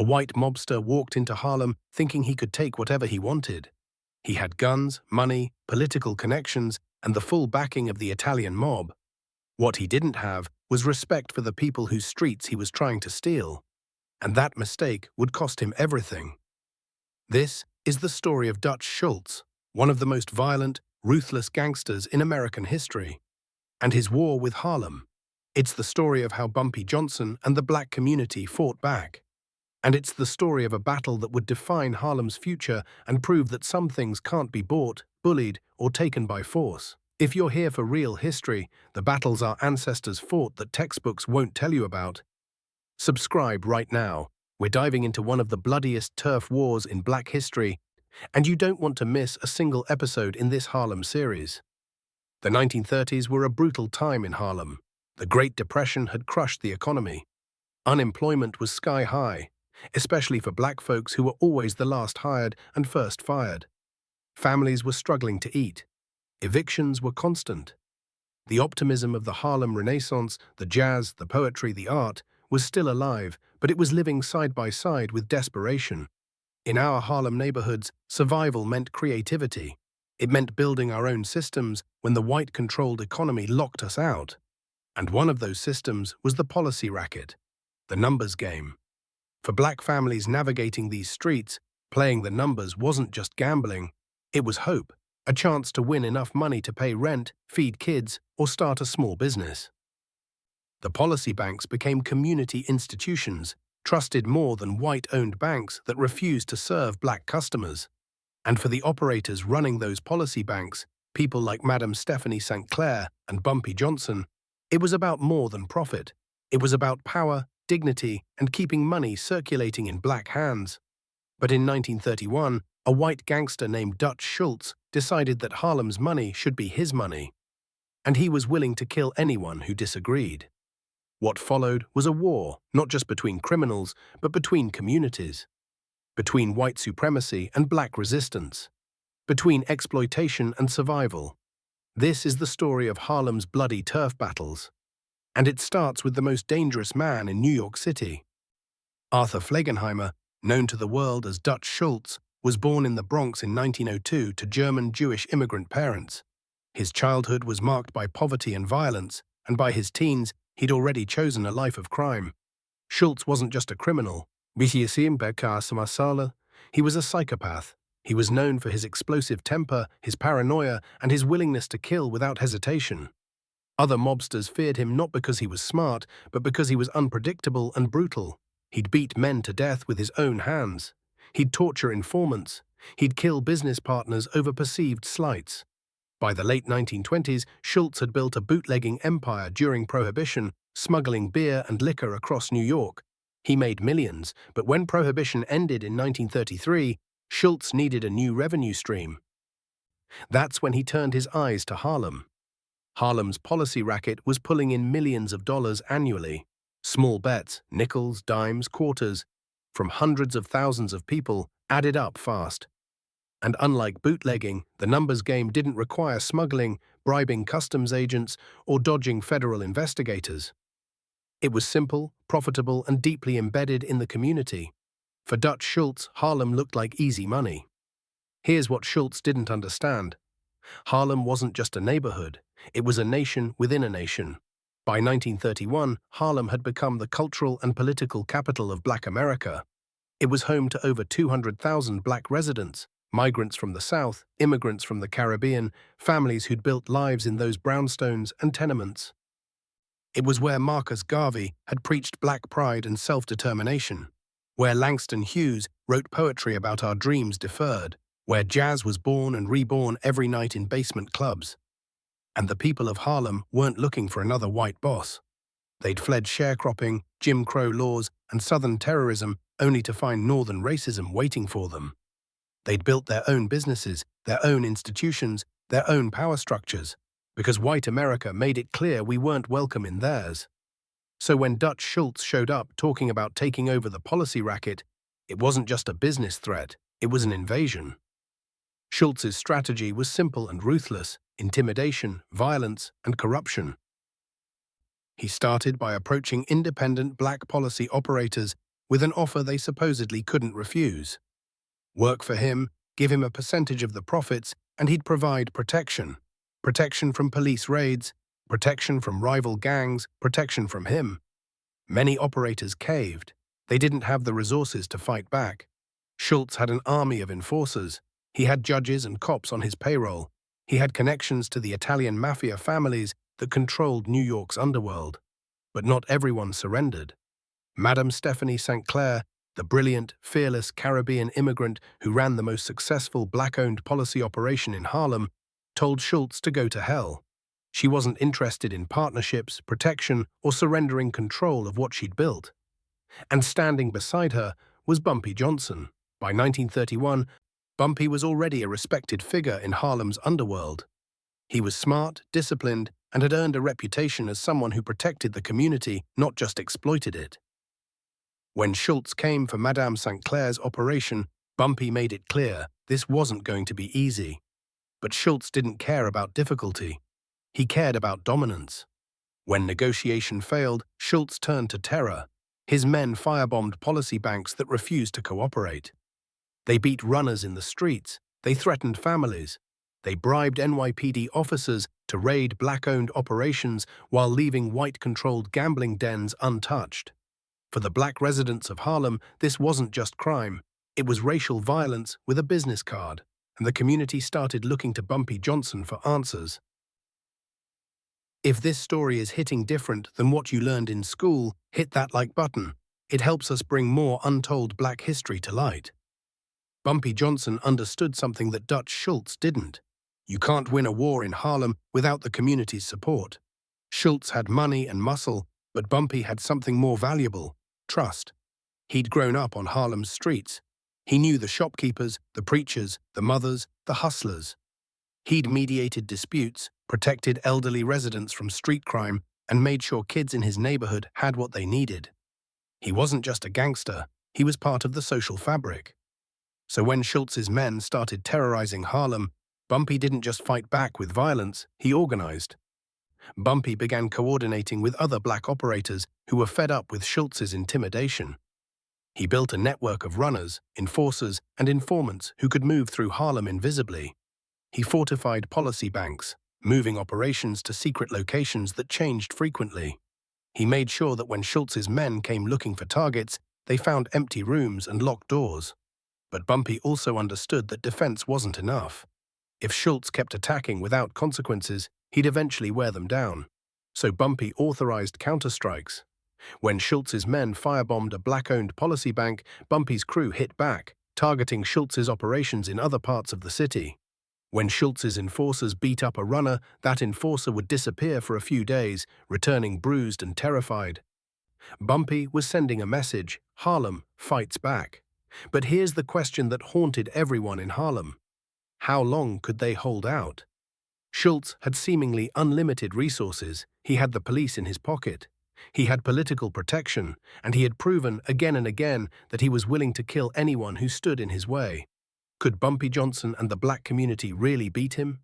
A white mobster walked into Harlem thinking he could take whatever he wanted. He had guns, money, political connections, and the full backing of the Italian mob. What he didn't have was respect for the people whose streets he was trying to steal. And that mistake would cost him everything. This is the story of Dutch Schultz, one of the most violent, ruthless gangsters in American history, and his war with Harlem. It's the story of how Bumpy Johnson and the black community fought back. And it's the story of a battle that would define Harlem's future and prove that some things can't be bought, bullied, or taken by force. If you're here for real history, the battles our ancestors fought that textbooks won't tell you about, subscribe right now. We're diving into one of the bloodiest turf wars in black history, and you don't want to miss a single episode in this Harlem series. The 1930s were a brutal time in Harlem. The Great Depression had crushed the economy. Unemployment was sky high, especially for black folks who were always the last hired and first fired. Families were struggling to eat. Evictions were constant. The optimism of the Harlem Renaissance, the jazz, the poetry, the art, was still alive, but it was living side by side with desperation. In our Harlem neighborhoods, survival meant creativity. It meant building our own systems when the white-controlled economy locked us out. And one of those systems was the policy racket, the numbers game. For black families navigating these streets, playing the numbers wasn't just gambling, it was hope, a chance to win enough money to pay rent, feed kids, or start a small business. The policy banks became community institutions, trusted more than white-owned banks that refused to serve black customers. And for the operators running those policy banks, people like Madame Stephanie St. Clair and Bumpy Johnson, it was about more than profit. It was about power, dignity, and keeping money circulating in black hands. But in 1931, a white gangster named Dutch Schultz decided that Harlem's money should be his money, and he was willing to kill anyone who disagreed. What followed was a war, not just between criminals, but between communities, between white supremacy and black resistance, between exploitation and survival. This is the story of Harlem's bloody turf battles, and it starts with the most dangerous man in New York City. Arthur Flegenheimer, known to the world as Dutch Schultz, was born in the Bronx in 1902 to German Jewish immigrant parents. His childhood was marked by poverty and violence, and by his teens, he'd already chosen a life of crime. Schultz wasn't just a criminal. He was a psychopath. He was known for his explosive temper, his paranoia, and his willingness to kill without hesitation. Other mobsters feared him not because he was smart, but because he was unpredictable and brutal. He'd beat men to death with his own hands. He'd torture informants. He'd kill business partners over perceived slights. By the late 1920s, Schultz had built a bootlegging empire during Prohibition, smuggling beer and liquor across New York. He made millions, but when Prohibition ended in 1933, Schultz needed a new revenue stream. That's when he turned his eyes to Harlem. Harlem's policy racket was pulling in millions of dollars annually. Small bets, nickels, dimes, quarters, from hundreds of thousands of people, added up fast. And unlike bootlegging, the numbers game didn't require smuggling, bribing customs agents, or dodging federal investigators. It was simple, profitable, and deeply embedded in the community. For Dutch Schultz, Harlem looked like easy money. Here's what Schultz didn't understand. Harlem wasn't just a neighborhood, it was a nation within a nation. By 1931, Harlem had become the cultural and political capital of Black America. It was home to over 200,000 black residents, migrants from the South, immigrants from the Caribbean, families who'd built lives in those brownstones and tenements. It was where Marcus Garvey had preached black pride and self-determination, where Langston Hughes wrote poetry about our dreams deferred, where jazz was born and reborn every night in basement clubs. And the people of Harlem weren't looking for another white boss. They'd fled sharecropping, Jim Crow laws, and Southern terrorism only to find Northern racism waiting for them. They'd built their own businesses, their own institutions, their own power structures, because white America made it clear we weren't welcome in theirs. So when Dutch Schultz showed up talking about taking over the policy racket, it wasn't just a business threat, it was an invasion. Schultz's strategy was simple and ruthless: intimidation, violence, and corruption. He started by approaching independent black policy operators with an offer they supposedly couldn't refuse. Work for him, give him a percentage of the profits, and he'd provide protection. Protection from police raids, protection from rival gangs, protection from him. Many operators caved. They didn't have the resources to fight back. Schultz had an army of enforcers. He had judges and cops on his payroll. He had connections to the Italian mafia families that controlled New York's underworld. But not everyone surrendered. Madame Stephanie St. Clair, the brilliant, fearless Caribbean immigrant who ran the most successful black-owned policy operation in Harlem, told Schultz to go to hell. She wasn't interested in partnerships, protection, or surrendering control of what she'd built. And standing beside her was Bumpy Johnson. By 1931, Bumpy was already a respected figure in Harlem's underworld. He was smart, disciplined, and had earned a reputation as someone who protected the community, not just exploited it. When Schultz came for Madame St. Clair's operation, Bumpy made it clear this wasn't going to be easy. But Schultz didn't care about difficulty. He cared about dominance. When negotiation failed, Schultz turned to terror. His men firebombed policy banks that refused to cooperate. They beat runners in the streets. They threatened families. They bribed NYPD officers to raid black-owned operations while leaving white-controlled gambling dens untouched. For the black residents of Harlem, this wasn't just crime. It was racial violence with a business card, and the community started looking to Bumpy Johnson for answers. If this story is hitting different than what you learned in school, hit that like button. It helps us bring more untold black history to light. Bumpy Johnson understood something that Dutch Schultz didn't. You can't win a war in Harlem without the community's support. Schultz had money and muscle, but Bumpy had something more valuable: trust. He'd grown up on Harlem's streets. He knew the shopkeepers, the preachers, the mothers, the hustlers. He'd mediated disputes, protected elderly residents from street crime, and made sure kids in his neighborhood had what they needed. He wasn't just a gangster, he was part of the social fabric. So when Schultz's men started terrorizing Harlem, Bumpy didn't just fight back with violence, he organized. Bumpy began coordinating with other black operators who were fed up with Schultz's intimidation. He built a network of runners, enforcers, and informants who could move through Harlem invisibly. He fortified policy banks, moving operations to secret locations that changed frequently. He made sure that when Schultz's men came looking for targets, they found empty rooms and locked doors. But Bumpy also understood that defense wasn't enough. If Schultz kept attacking without consequences, he'd eventually wear them down. So Bumpy authorized counterstrikes. When Schultz's men firebombed a black-owned policy bank, Bumpy's crew hit back, targeting Schultz's operations in other parts of the city. When Schultz's enforcers beat up a runner, that enforcer would disappear for a few days, returning bruised and terrified. Bumpy was sending a message: Harlem fights back. But here's the question that haunted everyone in Harlem. How long could they hold out? Schultz had seemingly unlimited resources. He had the police in his pocket. He had political protection, and he had proven again and again that he was willing to kill anyone who stood in his way. Could Bumpy Johnson and the black community really beat him?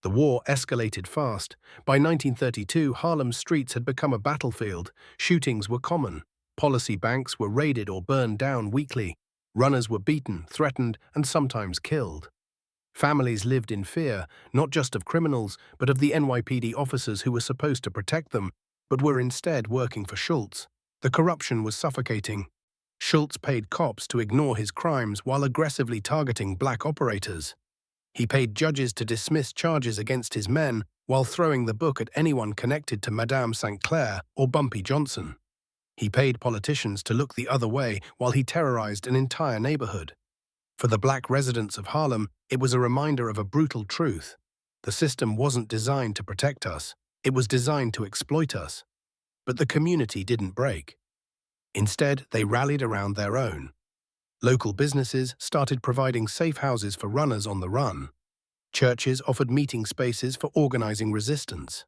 The war escalated fast. By 1932, Harlem's streets had become a battlefield. Shootings were common. Policy banks were raided or burned down weekly. Runners were beaten, threatened, and sometimes killed. Families lived in fear, not just of criminals, but of the NYPD officers who were supposed to protect them, but were instead working for Schultz. The corruption was suffocating. Schultz paid cops to ignore his crimes while aggressively targeting black operators. He paid judges to dismiss charges against his men while throwing the book at anyone connected to Madame St. Clair or Bumpy Johnson. He paid politicians to look the other way while he terrorized an entire neighborhood. For the black residents of Harlem, it was a reminder of a brutal truth. The system wasn't designed to protect us. It was designed to exploit us. But the community didn't break. Instead, they rallied around their own. Local businesses started providing safe houses for runners on the run. Churches offered meeting spaces for organizing resistance.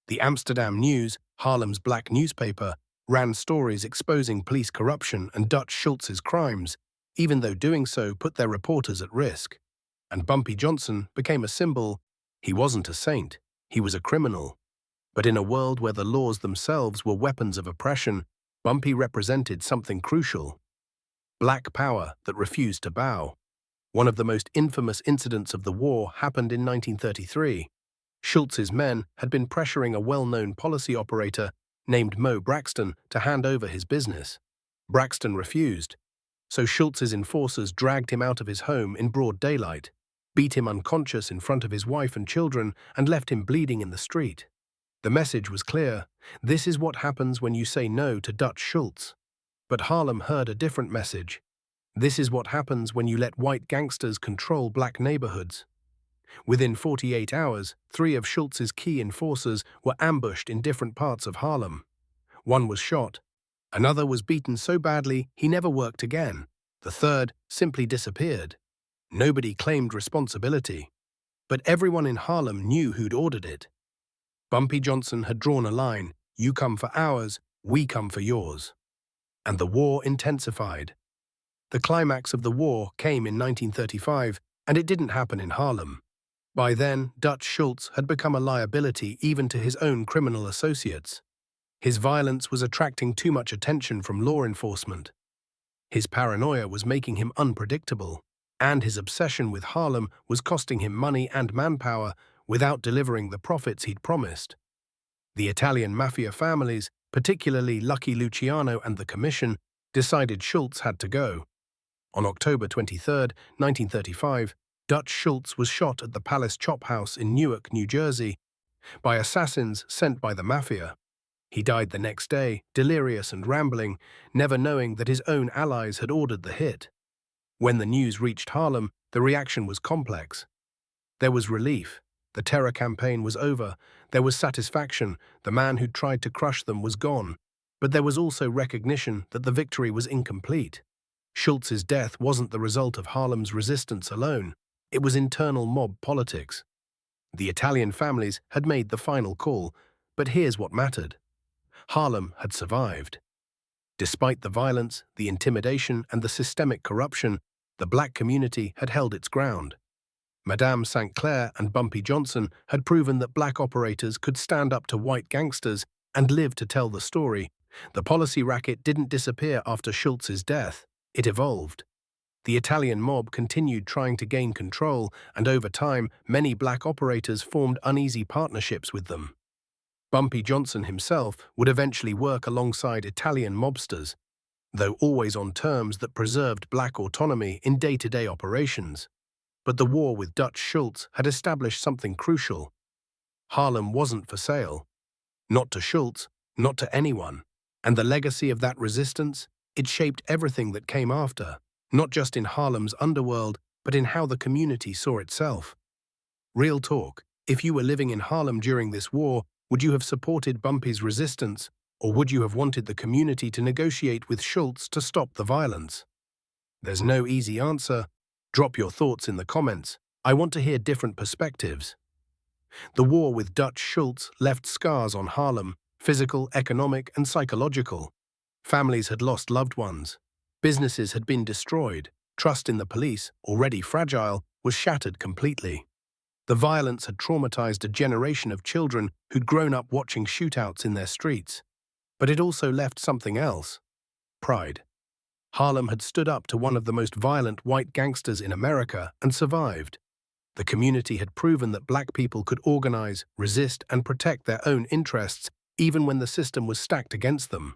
The Amsterdam News, Harlem's black newspaper, ran stories exposing police corruption and Dutch Schultz's crimes, even though doing so put their reporters at risk. And Bumpy Johnson became a symbol. He wasn't a saint, he was a criminal. But in a world where the laws themselves were weapons of oppression, Bumpy represented something crucial: black power that refused to bow. One of the most infamous incidents of the war happened in 1933. Schultz's men had been pressuring a well-known policy operator named Mo Braxton to hand over his business. Braxton refused, so Schultz's enforcers dragged him out of his home in broad daylight, beat him unconscious in front of his wife and children, and left him bleeding in the street. The message was clear: this is what happens when you say no to Dutch Schultz. But Harlem heard a different message: this is what happens when you let white gangsters control black neighborhoods. Within 48 hours, 3 of Schultz's key enforcers were ambushed in different parts of Harlem. One was shot. Another was beaten so badly he never worked again. The third simply disappeared. Nobody claimed responsibility, but everyone in Harlem knew who'd ordered it. Bumpy Johnson had drawn a line: you come for ours, we come for yours. And the war intensified. The climax of the war came in 1935, and it didn't happen in Harlem. By then, Dutch Schultz had become a liability even to his own criminal associates. His violence was attracting too much attention from law enforcement. His paranoia was making him unpredictable, and his obsession with Harlem was costing him money and manpower without delivering the profits he'd promised. The Italian mafia families, particularly Lucky Luciano and the Commission, decided Schultz had to go. On October 23, 1935, Dutch Schultz was shot at the Palace Chop House in Newark, New Jersey, by assassins sent by the mafia. He died the next day, delirious and rambling, never knowing that his own allies had ordered the hit. When the news reached Harlem, the reaction was complex. There was relief. The terror campaign was over. There was satisfaction. The man who'd tried to crush them was gone. But there was also recognition that the victory was incomplete. Schultz's death wasn't the result of Harlem's resistance alone. It was internal mob politics. The Italian families had made the final call, but here's what mattered: Harlem had survived. Despite the violence, the intimidation, and the systemic corruption, the black community had held its ground. Madame St. Clair and Bumpy Johnson had proven that black operators could stand up to white gangsters and live to tell the story. The policy racket didn't disappear after Schultz's death. It evolved. The Italian mob continued trying to gain control, and over time, many black operators formed uneasy partnerships with them. Bumpy Johnson himself would eventually work alongside Italian mobsters, though always on terms that preserved black autonomy in day-to-day operations. But the war with Dutch Schultz had established something crucial: Harlem wasn't for sale. Not to Schultz, not to anyone. And the legacy of that resistance, it shaped everything that came after, not just in Harlem's underworld, but in how the community saw itself. Real talk: if you were living in Harlem during this war, would you have supported Bumpy's resistance, or would you have wanted the community to negotiate with Schultz to stop the violence? There's no easy answer. Drop your thoughts in the comments. I want to hear different perspectives. The war with Dutch Schultz left scars on Harlem: physical, economic, and psychological. Families had lost loved ones. Businesses had been destroyed. Trust in the police, already fragile, was shattered completely. The violence had traumatized a generation of children who'd grown up watching shootouts in their streets. But it also left something else: pride. Harlem had stood up to one of the most violent white gangsters in America and survived. The community had proven that black people could organize, resist, and protect their own interests, even when the system was stacked against them.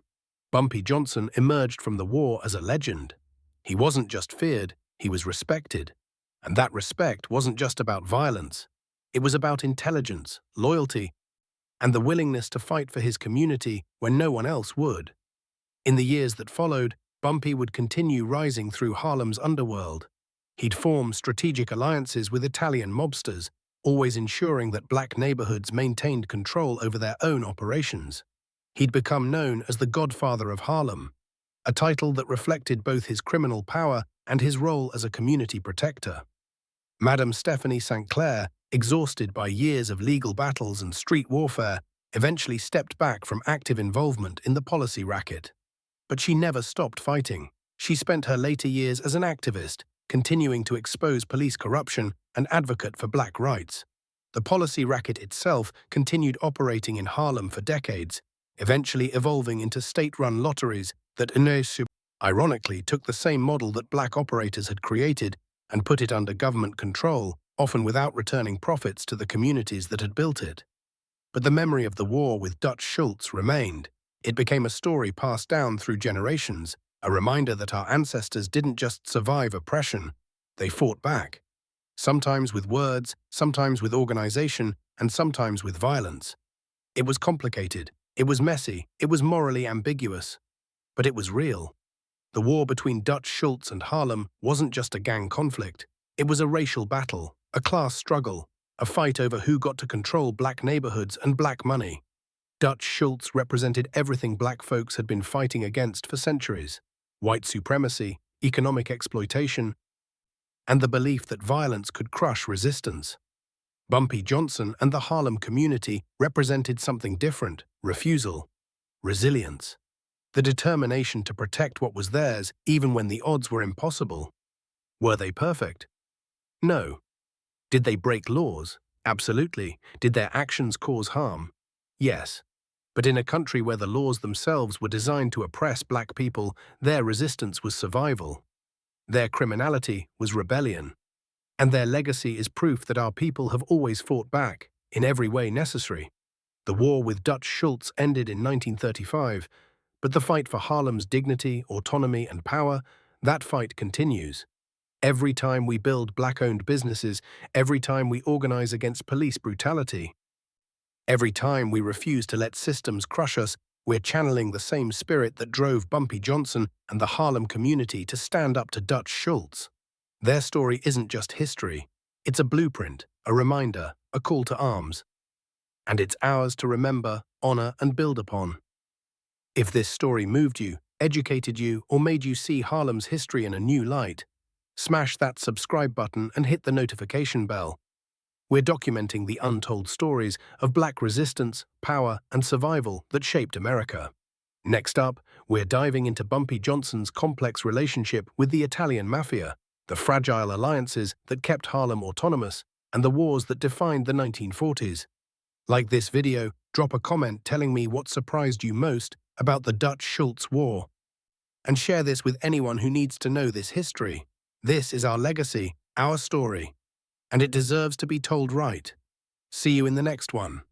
Bumpy Johnson emerged from the war as a legend. He wasn't just feared, he was respected. And that respect wasn't just about violence. It was about intelligence, loyalty, and the willingness to fight for his community when no one else would. In the years that followed, Bumpy would continue rising through Harlem's underworld. He'd form strategic alliances with Italian mobsters, always ensuring that black neighborhoods maintained control over their own operations. He'd become known as the Godfather of Harlem, a title that reflected both his criminal power and his role as a community protector. Madame Stephanie St. Clair, exhausted by years of legal battles and street warfare, eventually stepped back from active involvement in the policy racket. But she never stopped fighting. She spent her later years as an activist, continuing to expose police corruption and advocate for black rights. The policy racket itself continued operating in Harlem for decades, eventually evolving into state-run lotteries that ironically took the same model that black operators had created and put it under government control, often without returning profits to the communities that had built it. But the memory of the war with Dutch Schultz remained. It became a story passed down through generations, a reminder that our ancestors didn't just survive oppression, they fought back. Sometimes with words, sometimes with organization, and sometimes with violence. It was complicated, it was messy, it was morally ambiguous, but it was real. The war between Dutch Schultz and Harlem wasn't just a gang conflict. It was a racial battle, a class struggle, a fight over who got to control black neighborhoods and black money. Dutch Schultz represented everything black folks had been fighting against for centuries: white supremacy, economic exploitation, and the belief that violence could crush resistance. Bumpy Johnson and the Harlem community represented something different: refusal, resilience, the determination to protect what was theirs even when the odds were impossible. Were they perfect? No. Did they break laws? Absolutely. Did their actions cause harm? Yes. But in a country where the laws themselves were designed to oppress black people, their resistance was survival. Their criminality was rebellion. And their legacy is proof that our people have always fought back, in every way necessary. The war with Dutch Schultz ended in 1935, but the fight for Harlem's dignity, autonomy, and power, that fight continues. Every time we build black-owned businesses, every time we organize against police brutality, every time we refuse to let systems crush us, we're channeling the same spirit that drove Bumpy Johnson and the Harlem community to stand up to Dutch Schultz. Their story isn't just history. It's a blueprint, a reminder, a call to arms. And it's ours to remember, honor, and build upon. If this story moved you, educated you, or made you see Harlem's history in a new light, smash that subscribe button and hit the notification bell. We're documenting the untold stories of black resistance, power, and survival that shaped America. Next up, we're diving into Bumpy Johnson's complex relationship with the Italian mafia, the fragile alliances that kept Harlem autonomous, and the wars that defined the 1940s. Like this video, drop a comment telling me what surprised you most about the Dutch Schultz War. And share this with anyone who needs to know this history. This is our legacy, our story, and it deserves to be told right. See you in the next one.